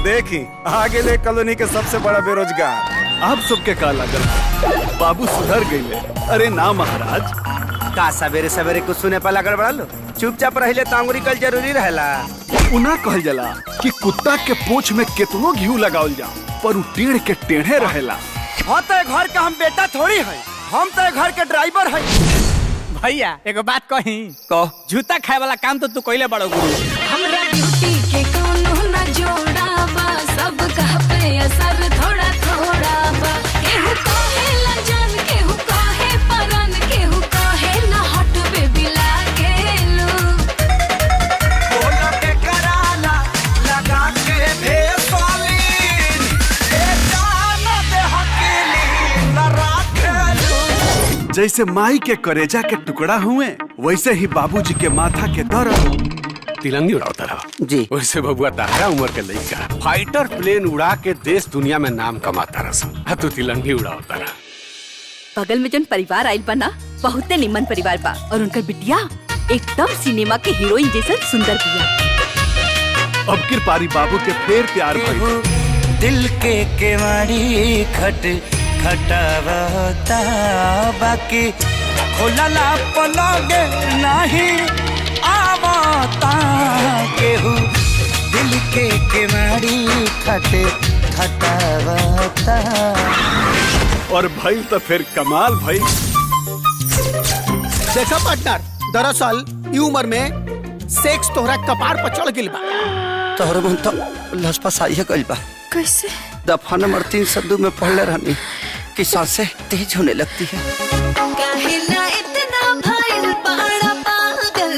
देखी आगे ले कॉलोनी के सबसे बड़ा बेरोजगार। आप सबके का लागल बाबू सुधर गईले? अरे ना महाराज, का सवेरे सवेरे कुछ सुने पर लगड़ बड़ा लो। चुपचाप रहिले तांगुरी कल जरूरी रहेला। उना कहल जाला कि कुत्ता के पूंछ में कितनो घी लगावल जा पर उ टेढ़ के टेढ़े रहेला। हाँ तो घर का हम बेटा थोड़ी है, हम तो घर के ड्राइवर है। भैया एगो बात कही, कह। जूता खाए वाला काम तो तू कइले बड़ो गुरु। हमरा ड्यूटी के कोनो न जोड़ा बा, सब कह पे असर थोड़ा थोड़ा बा। केहू कहे लजन, केहू कहे परन, केहू कहे न हट बेबी लागेलू। बोला के कराला लगा के भेसोलीन, ए जान दे हकीली न राखेलू। जैसे माई के करेजा के टुकड़ा हुए वैसे ही बाबूजी के माथा के दर्द। तिलंगी उड़ाता रहा जी। वैसे बबुआ तारा उम्र के लड़का फाइटर प्लेन उड़ा के देश दुनिया में नाम कमाता रहा। तू तिलंगी उड़ाता रहा। बगल में जन परिवार आइल बा ना, बहुते निमन परिवार बा और उनकर बिटिया एकदम सिनेमा के हीरोइन जैसा सुंदर बिया। अब किरपारी बाबू के फेर प्यार भइल। दिल के केवाड़ी खट खटावता, बाकी खोलला पलगे नहीं आवता। केहू दिल के केवाड़ी खट खटावता। और भइल तो फिर कमाल भइल। देखा पार्टनर, दरअसल ई उम्र में सेक्स तोहरा कपार पर चढ़ गिल बा। तोहर मन तो लसपस आइए गइल बा। कैसे? दफा नंबर 302 में पढ़ले रहनी कि सांसें तेज होने लगती है। काहेला इतना भइल बड़ा पागल,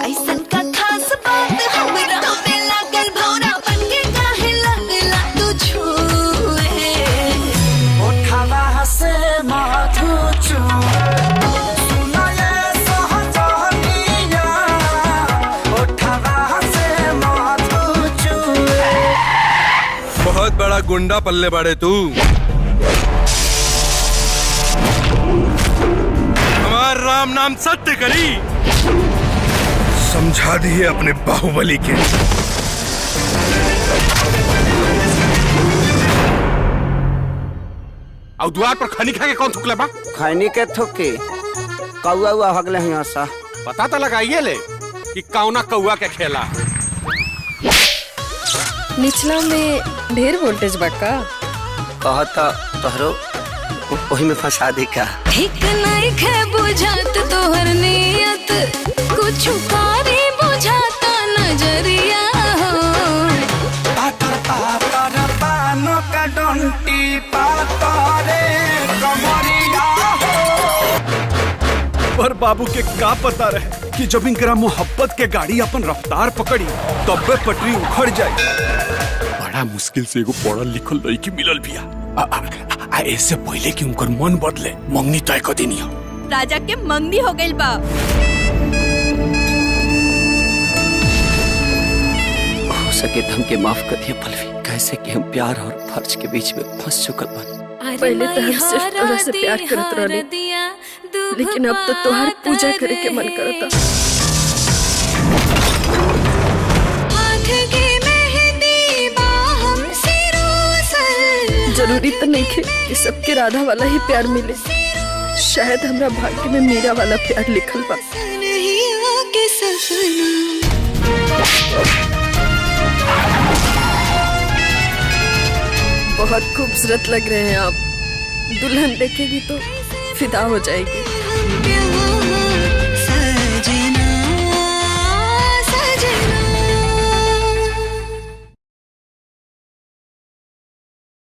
ऐसन का खास बात हमरा में लागल। भौरा बनके काहे लगला तू छुए। उठावा से माथू चूए, सुना ये सहजनिया। उठावा से माथू चूए। बहुत बड़ा गुंडा पल्ले बड़े तू। हमार राम नाम सत्य करी, समझा दिए अपने बाहुबली के। और द्वार पर खनी खा के कौन थुकले बा? खैनी के थोके कौआ हुआ हगले यहाँ सा। पता तो लगाइए ले कि कौना कौआ के खेला। निचला में ढेर वोल्टेज बा का? कहता तोहरो वही में फंसा दी का। ठीक नहीं खे बुझात तोहर नियत, कुछ कारी बुझाता नजरिया हो। पातर पातर पानो का डंटी पातरे कमरिया हो। और बाबू के का पता रहे कि जब इनकरा मोहब्बत के गाड़ी अपन रफ्तार पकड़ी तब्बे पटरी उखड़ जाए। बड़ा मुश्किल से एगो पढ़ल लिखल लड़की मिलल बिया। ऐसे पहले कि उनकर मन बदले मंगनी तय कर देनी हो। राजा के मंगनी हो गइल बा। हो सके तो हमके माफ कर दिया पल्लवी। कैसे कि हम प्यार और फर्ज के बीच में फंस चुकल बन। पहले तो हम सिर्फ तोरा से प्यार करत रहले, लेकिन अब तो तोहार पूजा करे के मन करता। जरूरी तो नहीं है कि सबके राधा वाला ही प्यार मिले। शायद हमरा भाग्य में मीरा वाला प्यार लिखल बा। बहुत खूबसूरत लग रहे हैं आप। दुल्हन देखेगी तो फिदा हो जाएगी।